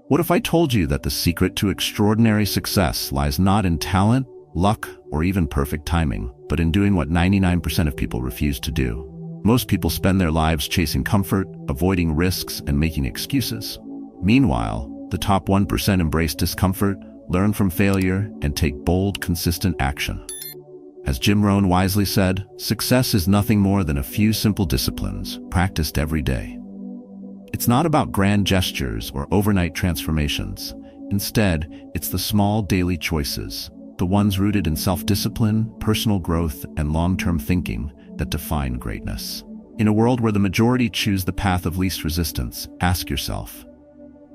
What if I told you that the secret to extraordinary success lies not in talent, luck, or even perfect timing, but in doing what 99% of people refuse to do? Most people spend their lives chasing comfort, avoiding risks, and making excuses. Meanwhile, the top 1% embrace discomfort, learn from failure, and take bold, consistent action. As Jim Rohn wisely said, success is nothing more than a few simple disciplines practiced every day. It's not about grand gestures or overnight transformations. Instead, it's the small daily choices, the ones rooted in self-discipline, personal growth, and long-term thinking, that define greatness. In a world where the majority choose the path of least resistance, ask yourself,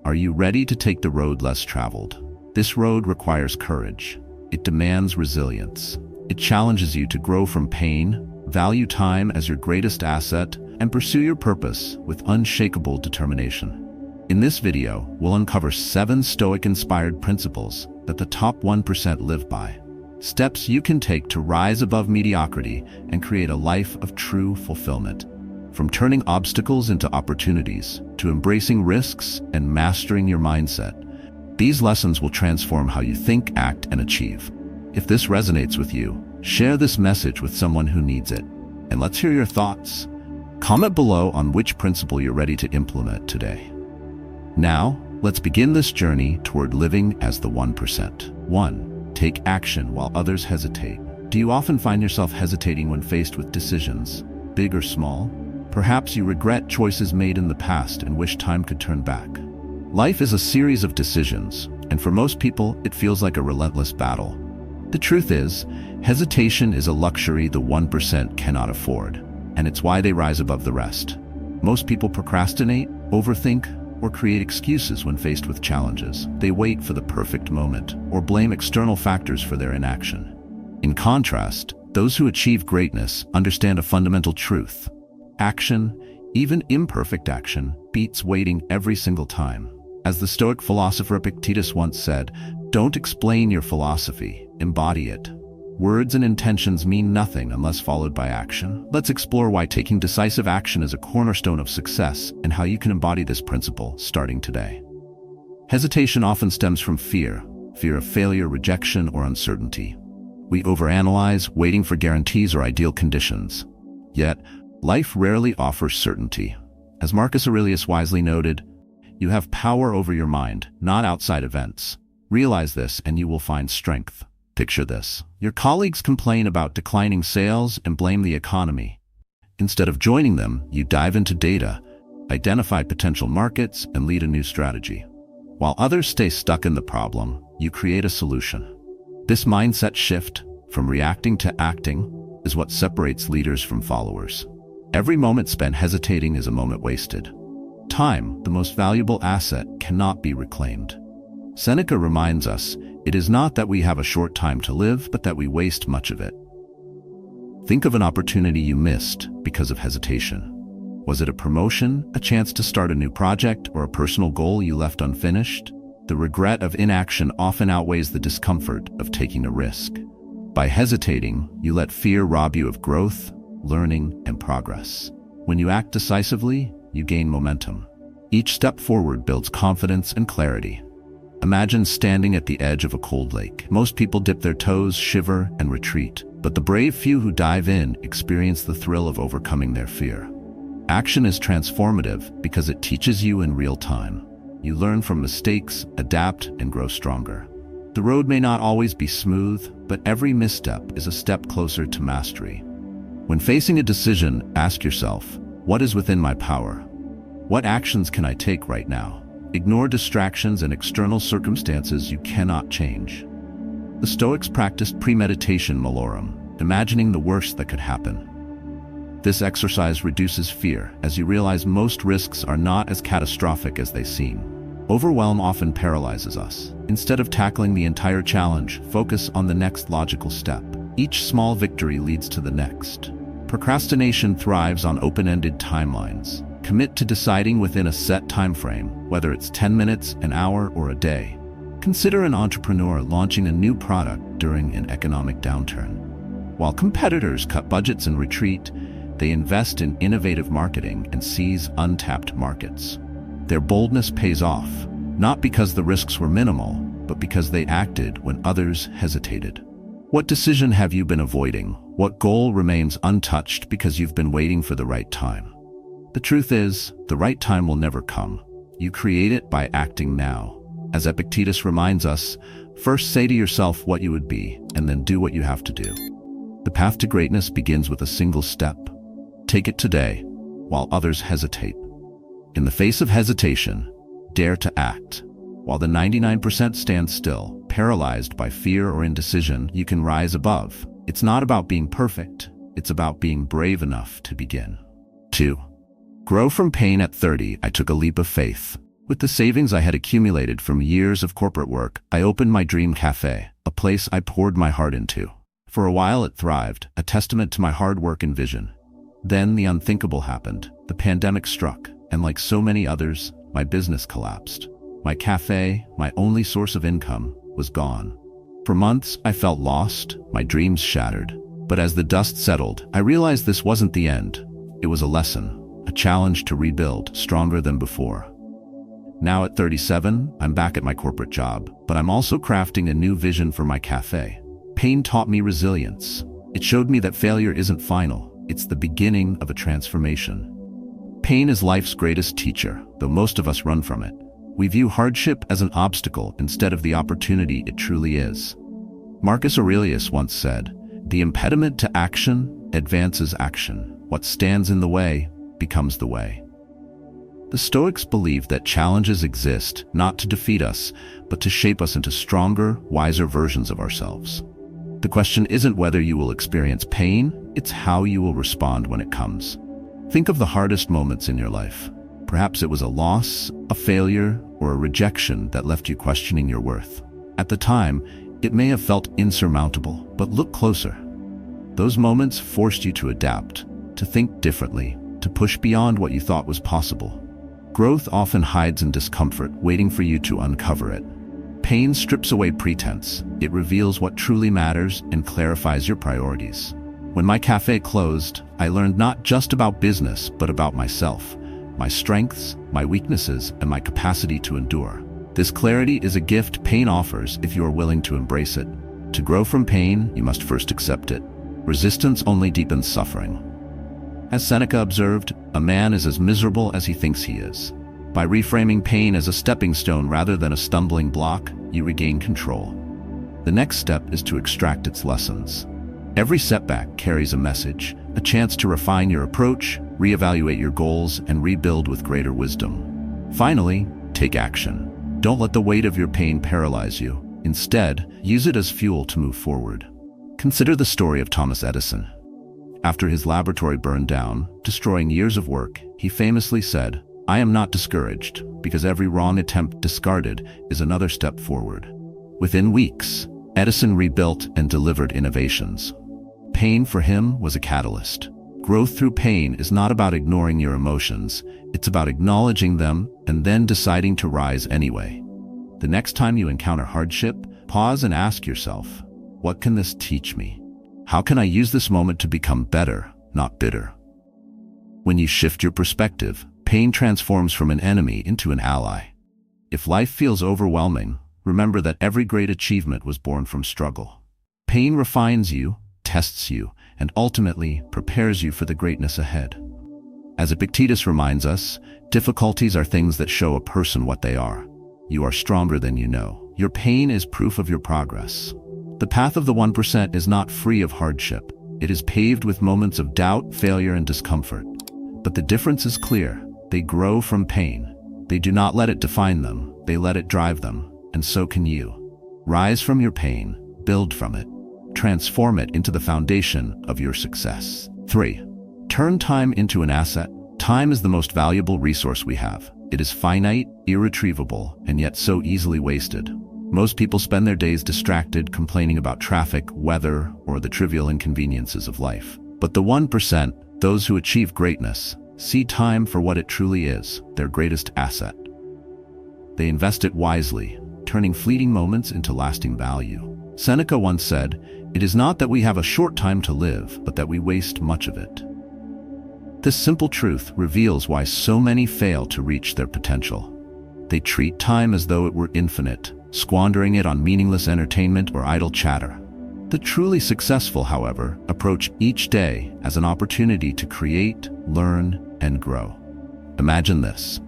are you ready to take the road less traveled? This road requires courage. It demands resilience. It challenges you to grow from pain, value time as your greatest asset, and pursue your purpose with unshakable determination. In this video, we'll uncover 7 Stoic-inspired principles that the top 1% live by. Steps you can take to rise above mediocrity and create a life of true fulfillment. From turning obstacles into opportunities, to embracing risks and mastering your mindset, these lessons will transform how you think, act, and achieve. If this resonates with you, share this message with someone who needs it. And let's hear your thoughts. Comment below on which principle you're ready to implement today. Now, let's begin this journey toward living as the 1%. 1. Take action while others hesitate. Do you often find yourself hesitating when faced with decisions, big or small? Perhaps you regret choices made in the past and wish time could turn back. Life is a series of decisions, and for most people, it feels like a relentless battle. The truth is, hesitation is a luxury the 1% cannot afford, and it's why they rise above the rest. Most people procrastinate, overthink, or create excuses when faced with challenges. They wait for the perfect moment, or blame external factors for their inaction. In contrast, those who achieve greatness understand a fundamental truth. Action, even imperfect action, beats waiting every single time. As the Stoic philosopher Epictetus once said, "Don't explain your philosophy, embody it." Words and intentions mean nothing unless followed by action. Let's explore why taking decisive action is a cornerstone of success and how you can embody this principle starting today. Hesitation often stems from fear of failure, rejection, or uncertainty. We overanalyze, waiting for guarantees or ideal conditions. Yet, life rarely offers certainty. As Marcus Aurelius wisely noted, you have power over your mind, not outside events. Realize this and you will find strength. Picture this. Your colleagues complain about declining sales and blame the economy. Instead of joining them, you dive into data, identify potential markets, and lead a new strategy. While others stay stuck in the problem, you create a solution. This mindset shift, from reacting to acting, is what separates leaders from followers. Every moment spent hesitating is a moment wasted. Time, the most valuable asset, cannot be reclaimed. Seneca reminds us, it is not that we have a short time to live, but that we waste much of it. Think of an opportunity you missed because of hesitation. Was it a promotion, a chance to start a new project, or a personal goal you left unfinished? The regret of inaction often outweighs the discomfort of taking a risk. By hesitating, you let fear rob you of growth, learning, and progress. When you act decisively, you gain momentum. Each step forward builds confidence and clarity. Imagine standing at the edge of a cold lake. Most people dip their toes, shiver, and retreat. But the brave few who dive in experience the thrill of overcoming their fear. Action is transformative because it teaches you in real time. You learn from mistakes, adapt, and grow stronger. The road may not always be smooth, but every misstep is a step closer to mastery. When facing a decision, ask yourself, what is within my power? What actions can I take right now? Ignore distractions and external circumstances you cannot change. The Stoics practiced premeditation malorum, imagining the worst that could happen. This exercise reduces fear, as you realize most risks are not as catastrophic as they seem. Overwhelm often paralyzes us. Instead of tackling the entire challenge, focus on the next logical step. Each small victory leads to the next. Procrastination thrives on open-ended timelines. Commit to deciding within a set time frame, whether it's 10 minutes, an hour, or a day. Consider an entrepreneur launching a new product during an economic downturn. While competitors cut budgets and retreat, they invest in innovative marketing and seize untapped markets. Their boldness pays off. Not because the risks were minimal, but because they acted when others hesitated. What decision have you been avoiding? What goal remains untouched because you've been waiting for the right time? The truth is, the right time will never come. You create it by acting now. As Epictetus reminds us, first say to yourself what you would be, and then do what you have to do. The path to greatness begins with a single step. Take it today, while others hesitate. In the face of hesitation, dare to act. While the 99% stand still, paralyzed by fear or indecision, you can rise above. It's not about being perfect. It's about being brave enough to begin. 2. Grow from pain. At 30, I took a leap of faith. With the savings I had accumulated from years of corporate work, I opened my dream cafe, a place I poured my heart into. For a while it thrived, a testament to my hard work and vision. Then the unthinkable happened. The pandemic struck, and like so many others, my business collapsed. My cafe, my only source of income, was gone. For months, I felt lost, my dreams shattered. But as the dust settled, I realized this wasn't the end. It was a lesson, a challenge to rebuild, stronger than before. Now at 37, I'm back at my corporate job, but I'm also crafting a new vision for my cafe. Pain taught me resilience. It showed me that failure isn't final, it's the beginning of a transformation. Pain is life's greatest teacher, though most of us run from it. We view hardship as an obstacle instead of the opportunity it truly is. Marcus Aurelius once said, "The impediment to action advances action. What stands in the way becomes the way." The Stoics believed that challenges exist not to defeat us, but to shape us into stronger, wiser versions of ourselves. The question isn't whether you will experience pain, it's how you will respond when it comes. Think of the hardest moments in your life. Perhaps it was a loss, a failure, or a rejection that left you questioning your worth. At the time, it may have felt insurmountable, but look closer. Those moments forced you to adapt, to think differently, to push beyond what you thought was possible. Growth often hides in discomfort, waiting for you to uncover it. Pain strips away pretense. It reveals what truly matters and clarifies your priorities. When my cafe closed, I learned not just about business, but about myself, my strengths, my weaknesses, and my capacity to endure. This clarity is a gift pain offers if you are willing to embrace it. To grow from pain, you must first accept it. Resistance only deepens suffering. As Seneca observed, a man is as miserable as he thinks he is. By reframing pain as a stepping stone rather than a stumbling block, you regain control. The next step is to extract its lessons. Every setback carries a message, a chance to refine your approach, reevaluate your goals, and rebuild with greater wisdom. Finally, take action. Don't let the weight of your pain paralyze you. Instead, use it as fuel to move forward. Consider the story of Thomas Edison. After his laboratory burned down, destroying years of work, he famously said, "I am not discouraged, because every wrong attempt discarded is another step forward." Within weeks, Edison rebuilt and delivered innovations. Pain for him was a catalyst. Growth through pain is not about ignoring your emotions, it's about acknowledging them and then deciding to rise anyway. The next time you encounter hardship, pause and ask yourself, what can this teach me? How can I use this moment to become better, not bitter? When you shift your perspective, pain transforms from an enemy into an ally. If life feels overwhelming, remember that every great achievement was born from struggle. Pain refines you, tests you, and ultimately prepares you for the greatness ahead. As Epictetus reminds us, difficulties are things that show a person what they are. You are stronger than you know. Your pain is proof of your progress. The path of the 1% is not free of hardship. It is paved with moments of doubt, failure, and discomfort. But the difference is clear. They grow from pain. They do not let it define them. They let it drive them. And so can you. Rise from your pain. Build from it. Transform it into the foundation of your success. 3. Turn time into an asset. Time is the most valuable resource we have. It is finite, irretrievable, and yet so easily wasted. Most people spend their days distracted, complaining about traffic, weather, or the trivial inconveniences of life. But the 1%, those who achieve greatness, see time for what it truly is, their greatest asset. They invest it wisely, turning fleeting moments into lasting value. Seneca once said, "It is not that we have a short time to live, but that we waste much of it." This simple truth reveals why so many fail to reach their potential. They treat time as though it were infinite, squandering it on meaningless entertainment or idle chatter. The truly successful, however, approach each day as an opportunity to create, learn, and grow. Imagine this.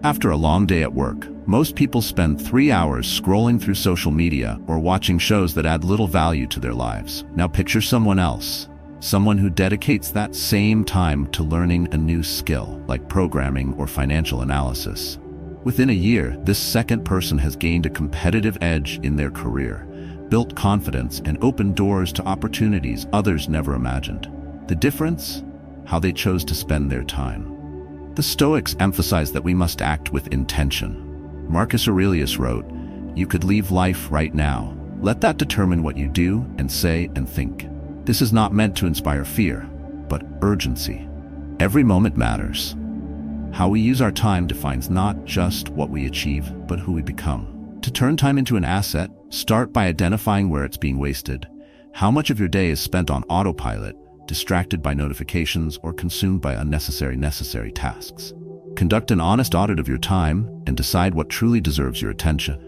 After a long day at work, most people spend 3 hours scrolling through social media or watching shows that add little value to their lives. Now picture someone else, someone who dedicates that same time to learning a new skill, like programming or financial analysis. Within a year, this second person has gained a competitive edge in their career, built confidence, and opened doors to opportunities others never imagined. The difference? How they chose to spend their time. The Stoics emphasize that we must act with intention. Marcus Aurelius wrote, "You could leave life right now. Let that determine what you do and say and think." This is not meant to inspire fear, but urgency. Every moment matters. How we use our time defines not just what we achieve, but who we become. To turn time into an asset, start by identifying where it's being wasted. How much of your day is spent on autopilot, distracted by notifications, or consumed by unnecessary tasks? Conduct an honest audit of your time and decide what truly deserves your attention.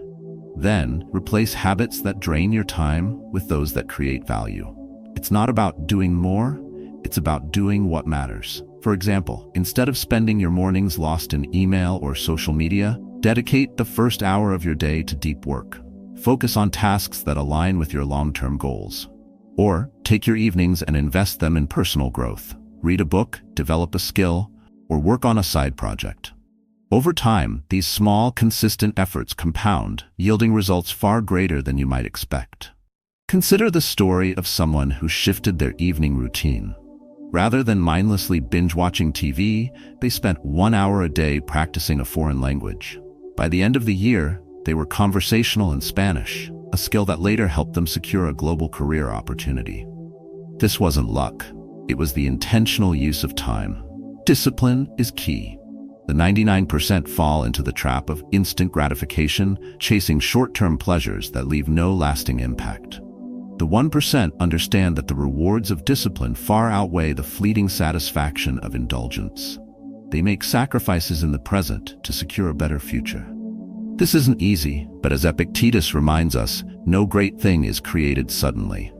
Then, replace habits that drain your time with those that create value. It's not about doing more, it's about doing what matters. For example, instead of spending your mornings lost in email or social media, dedicate the first hour of your day to deep work. Focus on tasks that align with your long-term goals. Or take your evenings and invest them in personal growth. Read a book, develop a skill, or work on a side project. Over time, these small, consistent efforts compound, yielding results far greater than you might expect. Consider the story of someone who shifted their evening routine. Rather than mindlessly binge-watching TV, they spent 1 hour a day practicing a foreign language. By the end of the year, they were conversational in Spanish, a skill that later helped them secure a global career opportunity. This wasn't luck. It was the intentional use of time. Discipline is key. The 99% fall into the trap of instant gratification, chasing short-term pleasures that leave no lasting impact. The 1% understand that the rewards of discipline far outweigh the fleeting satisfaction of indulgence. They make sacrifices in the present to secure a better future. This isn't easy, but as Epictetus reminds us, no great thing is created suddenly.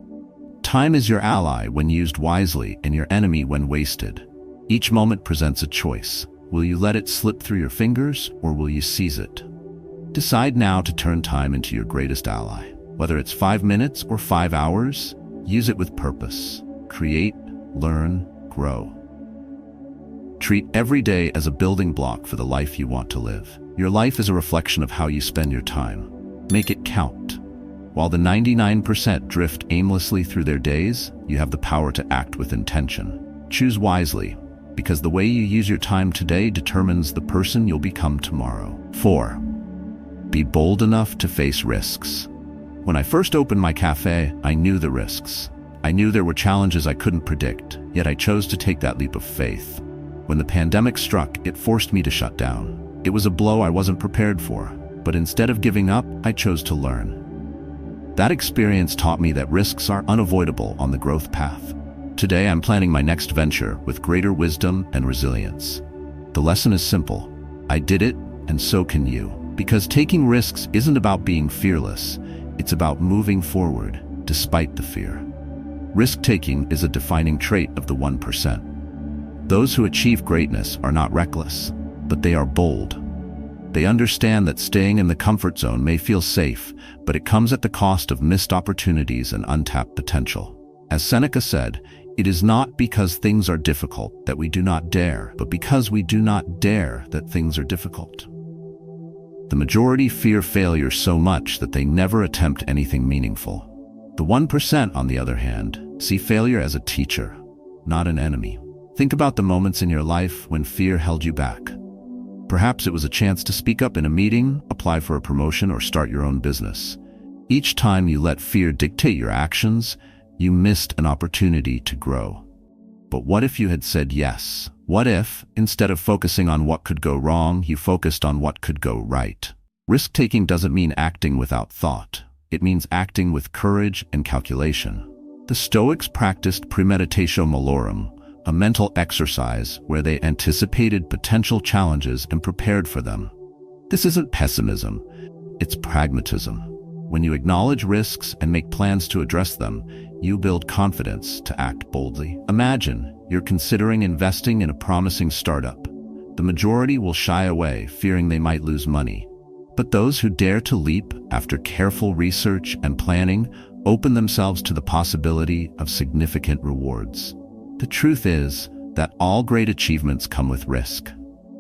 Time is your ally when used wisely and your enemy when wasted. Each moment presents a choice. Will you let it slip through your fingers, or will you seize it? Decide now to turn time into your greatest ally. Whether it's 5 minutes or 5 hours, use it with purpose. Create, learn, grow. Treat every day as a building block for the life you want to live. Your life is a reflection of how you spend your time. Make it count. While the 99% drift aimlessly through their days, you have the power to act with intention. Choose wisely, because the way you use your time today determines the person you'll become tomorrow. 4. Be bold enough to face risks. When I first opened my cafe, I knew the risks. I knew there were challenges I couldn't predict, yet I chose to take that leap of faith. When the pandemic struck, it forced me to shut down. It was a blow I wasn't prepared for, but instead of giving up, I chose to learn. That experience taught me that risks are unavoidable on the growth path. Today, I'm planning my next venture with greater wisdom and resilience. The lesson is simple. I did it, and so can you. Because taking risks isn't about being fearless. It's about moving forward, despite the fear. Risk-taking is a defining trait of the 1%. Those who achieve greatness are not reckless, but they are bold. They understand that staying in the comfort zone may feel safe, but it comes at the cost of missed opportunities and untapped potential. As Seneca said, it is not because things are difficult that we do not dare, but because we do not dare that things are difficult. The majority fear failure so much that they never attempt anything meaningful. The 1%, on the other hand, see failure as a teacher, not an enemy. Think about the moments in your life when fear held you back. Perhaps it was a chance to speak up in a meeting, apply for a promotion, or start your own business. Each time you let fear dictate your actions, you missed an opportunity to grow. But what if you had said yes? What if, instead of focusing on what could go wrong, you focused on what could go right? Risk-taking doesn't mean acting without thought. It means acting with courage and calculation. The Stoics practiced premeditatio malorum, a mental exercise where they anticipated potential challenges and prepared for them. This isn't pessimism, it's pragmatism. When you acknowledge risks and make plans to address them, you build confidence to act boldly. Imagine you're considering investing in a promising startup. The majority will shy away, fearing they might lose money. But those who dare to leap after careful research and planning open themselves to the possibility of significant rewards. The truth is that all great achievements come with risk.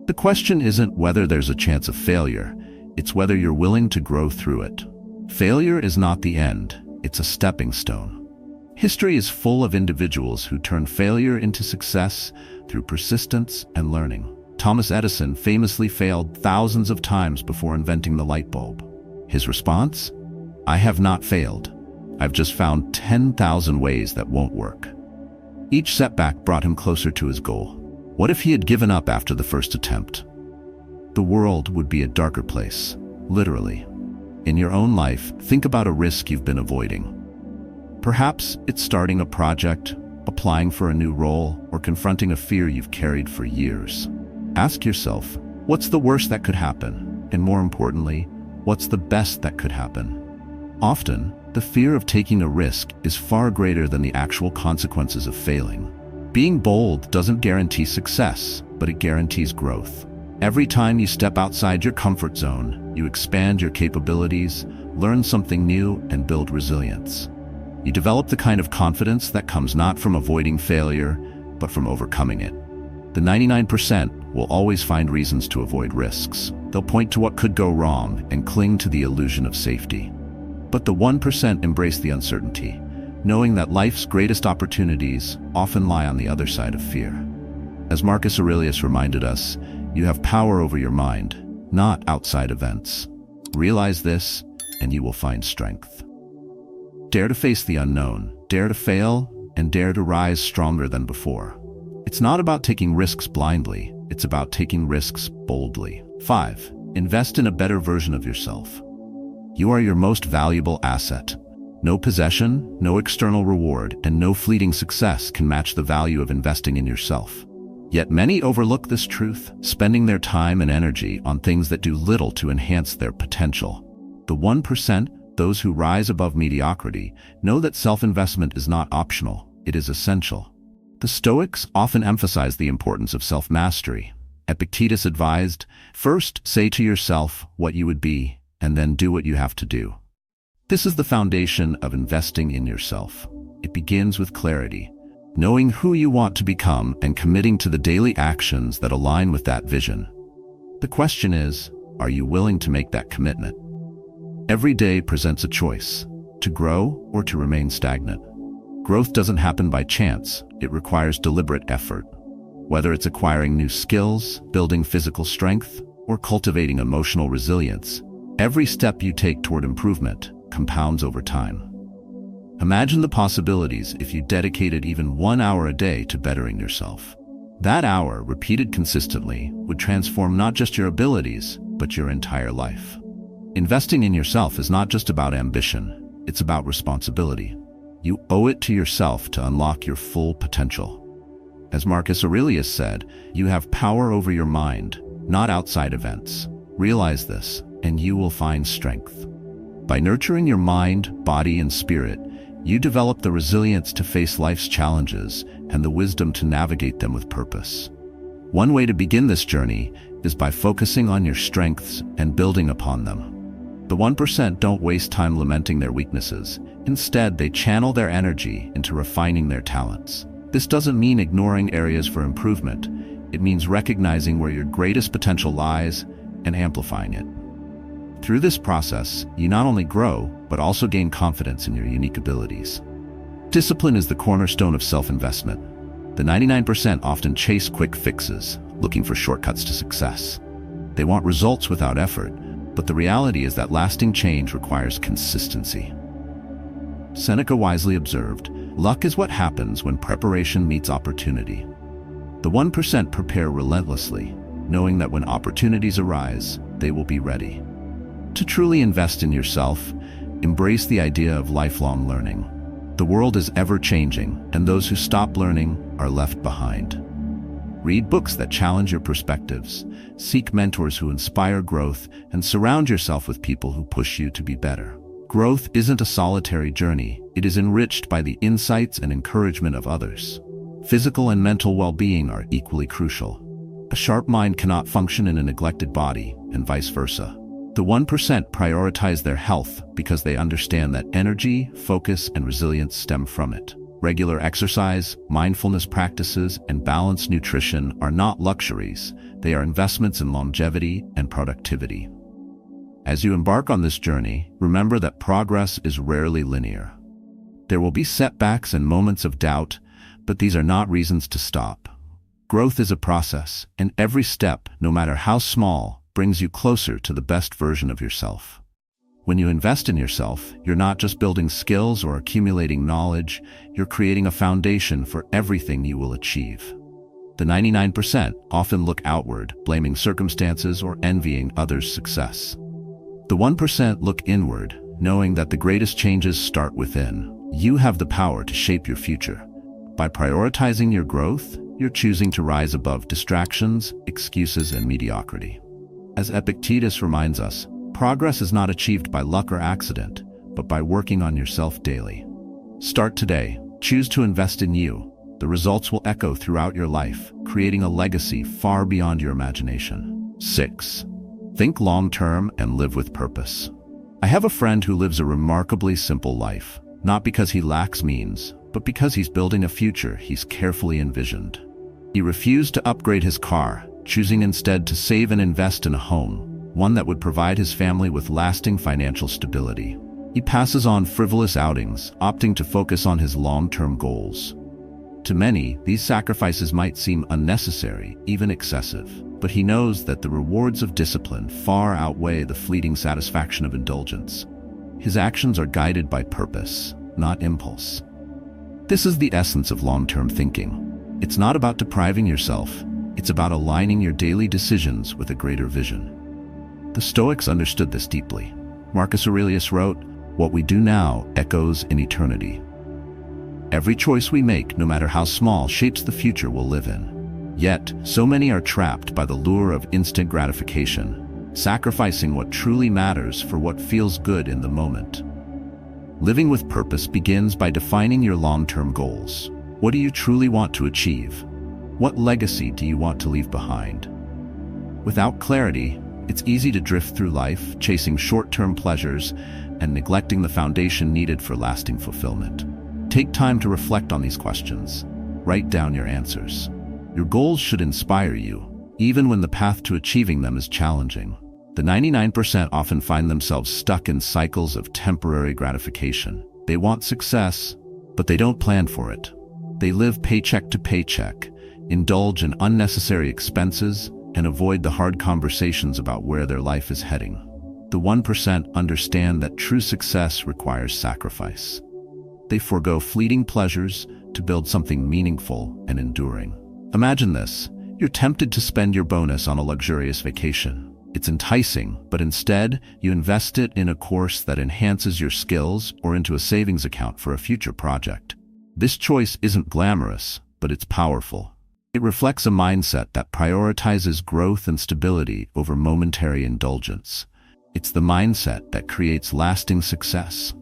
The question isn't whether there's a chance of failure, it's whether you're willing to grow through it. Failure is not the end, it's a stepping stone. History is full of individuals who turn failure into success through persistence and learning. Thomas Edison famously failed thousands of times before inventing the light bulb. His response? "I have not failed. I've just found 10,000 ways that won't work." Each setback brought him closer to his goal. What if he had given up after the first attempt? The world would be a darker place, literally. In your own life, think about a risk you've been avoiding. Perhaps it's starting a project, applying for a new role, or confronting a fear you've carried for years. Ask yourself, what's the worst that could happen? And more importantly, what's the best that could happen? Often, the fear of taking a risk is far greater than the actual consequences of failing. Being bold doesn't guarantee success, but it guarantees growth. Every time you step outside your comfort zone, you expand your capabilities, learn something new, and build resilience. You develop the kind of confidence that comes not from avoiding failure, but from overcoming it. The 99% will always find reasons to avoid risks. They'll point to what could go wrong and cling to the illusion of safety. But the 1% embrace the uncertainty, knowing that life's greatest opportunities often lie on the other side of fear. As Marcus Aurelius reminded us, you have power over your mind, not outside events. Realize this, and you will find strength. Dare to face the unknown, dare to fail, and dare to rise stronger than before. It's not about taking risks blindly, it's about taking risks boldly. 5. Invest in a better version of yourself. You are your most valuable asset. No possession, no external reward, and no fleeting success can match the value of investing in yourself. Yet many overlook this truth, spending their time and energy on things that do little to enhance their potential. The 1%, those who rise above mediocrity, know that self-investment is not optional, it is essential. The Stoics often emphasize the importance of self-mastery. Epictetus advised, "First say to yourself what you would be, and then do what you have to do." This is the foundation of investing in yourself. It begins with clarity, knowing who you want to become and committing to the daily actions that align with that vision. The question is, are you willing to make that commitment? Every day presents a choice, to grow or to remain stagnant. Growth doesn't happen by chance, it requires deliberate effort. Whether it's acquiring new skills, building physical strength, or cultivating emotional resilience, every step you take toward improvement compounds over time. Imagine the possibilities if you dedicated even 1 hour a day to bettering yourself. That hour, repeated consistently, would transform not just your abilities, but your entire life. Investing in yourself is not just about ambition, it's about responsibility. You owe it to yourself to unlock your full potential. As Marcus Aurelius said, you have power over your mind, not outside events. Realize this, and you will find strength. By nurturing your mind, body, and spirit, you develop the resilience to face life's challenges and the wisdom to navigate them with purpose. One way to begin this journey is by focusing on your strengths and building upon them. The 1% don't waste time lamenting their weaknesses. Instead, they channel their energy into refining their talents. This doesn't mean ignoring areas for improvement. It means recognizing where your greatest potential lies and amplifying it. Through this process, you not only grow, but also gain confidence in your unique abilities. Discipline is the cornerstone of self-investment. The 99% often chase quick fixes, looking for shortcuts to success. They want results without effort, but the reality is that lasting change requires consistency. Seneca wisely observed, "Luck is what happens when preparation meets opportunity." The 1% prepare relentlessly, knowing that when opportunities arise, they will be ready. To truly invest in yourself, embrace the idea of lifelong learning. The world is ever-changing, and those who stop learning are left behind. Read books that challenge your perspectives, seek mentors who inspire growth, and surround yourself with people who push you to be better. Growth isn't a solitary journey. It is enriched by the insights and encouragement of others. Physical and mental well-being are equally crucial. A sharp mind cannot function in a neglected body, and vice versa. The 1% prioritize their health because they understand that energy, focus, and resilience stem from it. Regular exercise, mindfulness practices, and balanced nutrition are not luxuries. They are investments in longevity and productivity. As you embark on this journey, remember that progress is rarely linear. There will be setbacks and moments of doubt, but these are not reasons to stop. Growth is a process, and every step, no matter how small, brings you closer to the best version of yourself. When you invest in yourself, you're not just building skills or accumulating knowledge, you're creating a foundation for everything you will achieve. The 99% often look outward, blaming circumstances or envying others' success. The 1% look inward, knowing that the greatest changes start within. You have the power to shape your future. By prioritizing your growth, you're choosing to rise above distractions, excuses, and mediocrity. As Epictetus reminds us, progress is not achieved by luck or accident, but by working on yourself daily. Start today. Choose to invest in you. The results will echo throughout your life, creating a legacy far beyond your imagination. 6. Think long-term and live with purpose. I have a friend who lives a remarkably simple life, not because he lacks means, but because he's building a future he's carefully envisioned. He refused to upgrade his car, choosing instead to save and invest in a home, one that would provide his family with lasting financial stability. He passes on frivolous outings, opting to focus on his long-term goals. To many, these sacrifices might seem unnecessary, even excessive, but he knows that the rewards of discipline far outweigh the fleeting satisfaction of indulgence. His actions are guided by purpose, not impulse. This is the essence of long-term thinking. It's not about depriving yourself, it's about aligning your daily decisions with a greater vision. The Stoics understood this deeply. Marcus Aurelius wrote, "What we do now echoes in eternity." Every choice we make, no matter how small, shapes the future we'll live in. Yet, so many are trapped by the lure of instant gratification, sacrificing what truly matters for what feels good in the moment. Living with purpose begins by defining your long-term goals. What do you truly want to achieve? What legacy do you want to leave behind? Without clarity, it's easy to drift through life, chasing short-term pleasures and neglecting the foundation needed for lasting fulfillment. Take time to reflect on these questions. Write down your answers. Your goals should inspire you, even when the path to achieving them is challenging. The 99% often find themselves stuck in cycles of temporary gratification. They want success, but they don't plan for it. They live paycheck to paycheck, indulge in unnecessary expenses, and avoid the hard conversations about where their life is heading. The 1% understand that true success requires sacrifice. They forego fleeting pleasures to build something meaningful and enduring. Imagine this. You're tempted to spend your bonus on a luxurious vacation. It's enticing, but instead, you invest it in a course that enhances your skills or into a savings account for a future project. This choice isn't glamorous, but it's powerful. It reflects a mindset that prioritizes growth and stability over momentary indulgence. It's the mindset that creates lasting success.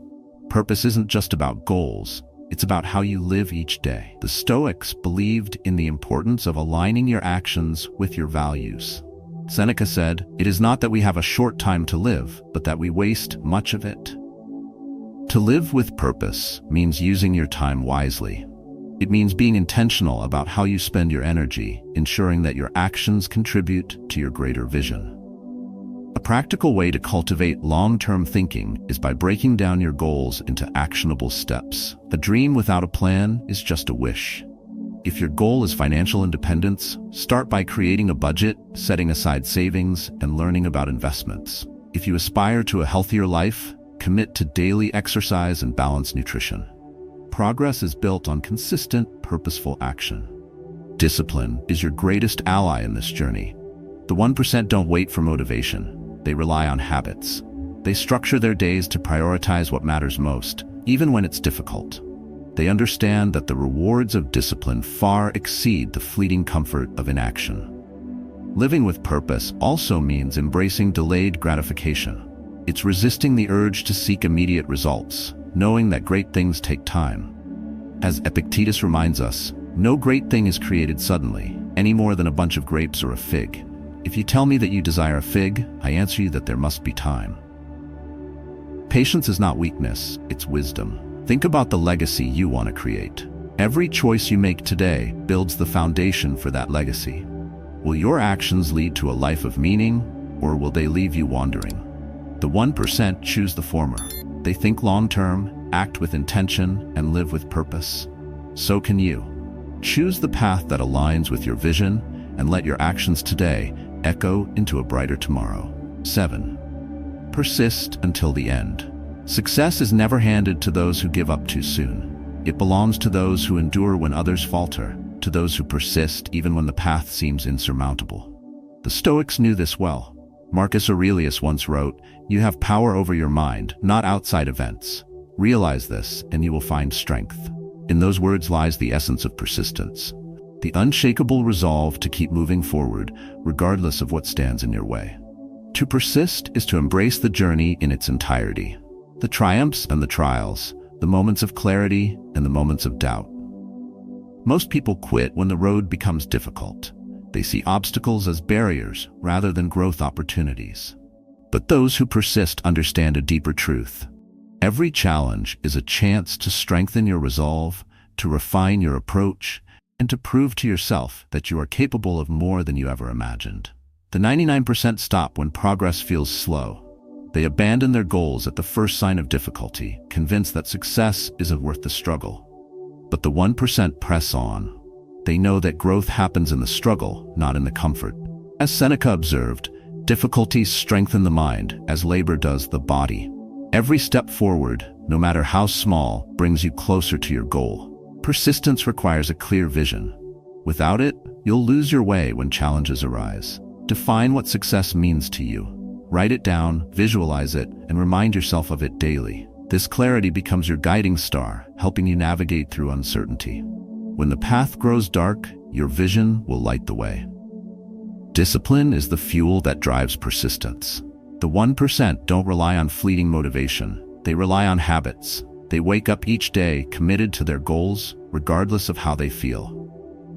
Purpose isn't just about goals, it's about how you live each day. The Stoics believed in the importance of aligning your actions with your values. Seneca said, "It is not that we have a short time to live, but that we waste much of it." To live with purpose means using your time wisely. It means being intentional about how you spend your energy, ensuring that your actions contribute to your greater vision. A practical way to cultivate long-term thinking is by breaking down your goals into actionable steps. A dream without a plan is just a wish. If your goal is financial independence, start by creating a budget, setting aside savings, and learning about investments. If you aspire to a healthier life, commit to daily exercise and balanced nutrition. Progress is built on consistent, purposeful action. Discipline is your greatest ally in this journey. The 1% don't wait for motivation. They rely on habits. They structure their days to prioritize what matters most, even when it's difficult. They understand that the rewards of discipline far exceed the fleeting comfort of inaction. Living with purpose also means embracing delayed gratification. It's resisting the urge to seek immediate results, knowing that great things take time. As Epictetus reminds us, no great thing is created suddenly, any more than a bunch of grapes or a fig. If you tell me that you desire a fig, I answer you that there must be time. Patience is not weakness, it's wisdom. Think about the legacy you want to create. Every choice you make today builds the foundation for that legacy. Will your actions lead to a life of meaning, or will they leave you wandering? The 1% choose the former. They think long-term, act with intention, and live with purpose. So can you. Choose the path that aligns with your vision, and let your actions today echo into a brighter tomorrow. 7. Persist until the end. Success is never handed to those who give up too soon. It belongs to those who endure when others falter, to those who persist even when the path seems insurmountable. The Stoics knew this well. Marcus Aurelius once wrote, "You have power over your mind, not outside events. Realize this, and you will find strength." In those words lies the essence of persistence. The unshakable resolve to keep moving forward, regardless of what stands in your way. To persist is to embrace the journey in its entirety. The triumphs and the trials, the moments of clarity and the moments of doubt. Most people quit when the road becomes difficult. They see obstacles as barriers rather than growth opportunities. But those who persist understand a deeper truth. Every challenge is a chance to strengthen your resolve, to refine your approach, and to prove to yourself that you are capable of more than you ever imagined. The 99% stop when progress feels slow. They abandon their goals at the first sign of difficulty, convinced that success isn't worth the struggle. But the 1% press on. They know that growth happens in the struggle, not in the comfort. As Seneca observed, difficulties strengthen the mind as labor does the body. Every step forward, no matter how small, brings you closer to your goal. Persistence requires a clear vision. Without it, you'll lose your way when challenges arise. Define what success means to you. Write it down, visualize it, and remind yourself of it daily. This clarity becomes your guiding star, helping you navigate through uncertainty. When the path grows dark, your vision will light the way. Discipline is the fuel that drives persistence. The 1% don't rely on fleeting motivation. They rely on habits. They wake up each day committed to their goals, regardless of how they feel.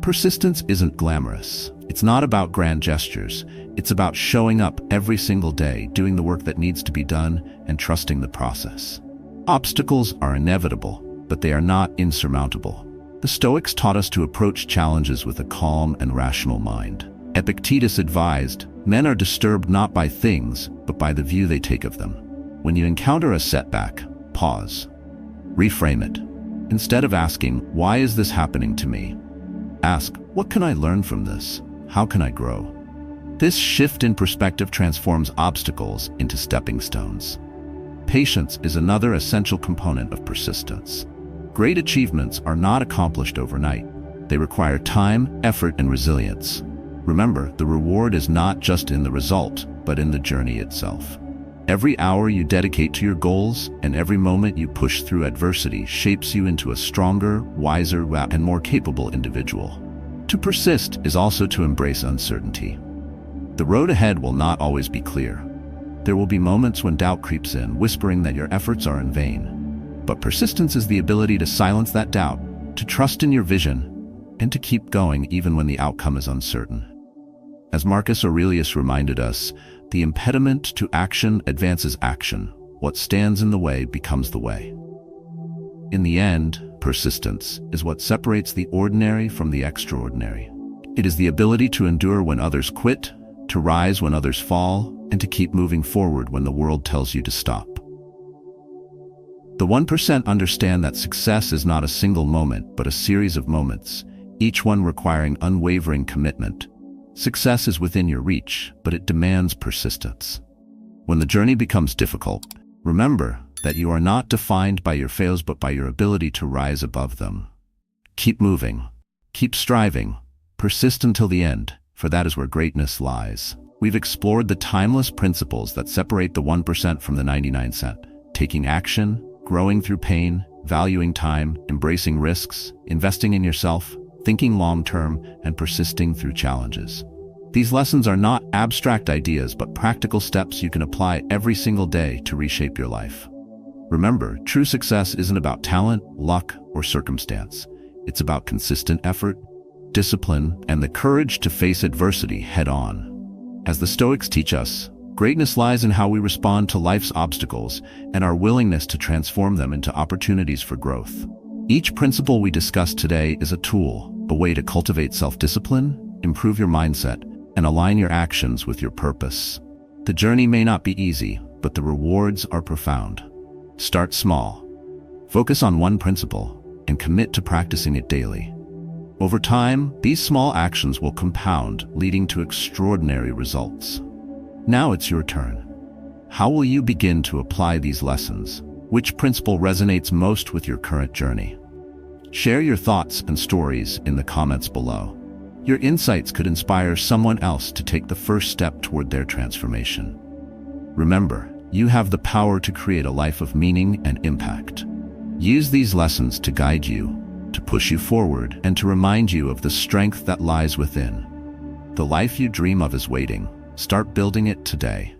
Persistence isn't glamorous. It's not about grand gestures. It's about showing up every single day, doing the work that needs to be done, and trusting the process. Obstacles are inevitable, but they are not insurmountable. The Stoics taught us to approach challenges with a calm and rational mind. Epictetus advised, "Men are disturbed not by things, but by the view they take of them." When you encounter a setback, pause. Reframe it. Instead of asking, "Why is this happening to me?" ask, "What can I learn from this? How can I grow?" This shift in perspective transforms obstacles into stepping stones. Patience is another essential component of persistence. Great achievements are not accomplished overnight. They require time, effort, and resilience. Remember, the reward is not just in the result, but in the journey itself. Every hour you dedicate to your goals and every moment you push through adversity shapes you into a stronger, wiser, and more capable individual. To persist is also to embrace uncertainty. The road ahead will not always be clear. There will be moments when doubt creeps in, whispering that your efforts are in vain. But persistence is the ability to silence that doubt, to trust in your vision, and to keep going even when the outcome is uncertain. As Marcus Aurelius reminded us, the impediment to action advances action. What stands in the way becomes the way. In the end, persistence is what separates the ordinary from the extraordinary. It is the ability to endure when others quit, to rise when others fall, and to keep moving forward when the world tells you to stop. The 1% understand that success is not a single moment, but a series of moments, each one requiring unwavering commitment. Success is within your reach, but it demands persistence. When the journey becomes difficult, remember that you are not defined by your fails but by your ability to rise above them. Keep moving, keep striving, persist until the end, for that is where greatness lies. We've explored the timeless principles that separate the 1% from the 99%, taking action, growing through pain, valuing time, embracing risks, investing in yourself, thinking long-term, and persisting through challenges. These lessons are not abstract ideas, but practical steps you can apply every single day to reshape your life. Remember, true success isn't about talent, luck, or circumstance. It's about consistent effort, discipline, and the courage to face adversity head-on. As the Stoics teach us, greatness lies in how we respond to life's obstacles and our willingness to transform them into opportunities for growth. Each principle we discuss today is a tool, a way to cultivate self-discipline, improve your mindset, and align your actions with your purpose. The journey may not be easy, but the rewards are profound. Start small. Focus on one principle and commit to practicing it daily. Over time, these small actions will compound, leading to extraordinary results. Now it's your turn. How will you begin to apply these lessons? Which principle resonates most with your current journey? Share your thoughts and stories in the comments below. Your insights could inspire someone else to take the first step toward their transformation. Remember, you have the power to create a life of meaning and impact. Use these lessons to guide you, to push you forward, and to remind you of the strength that lies within. The life you dream of is waiting. Start building it today.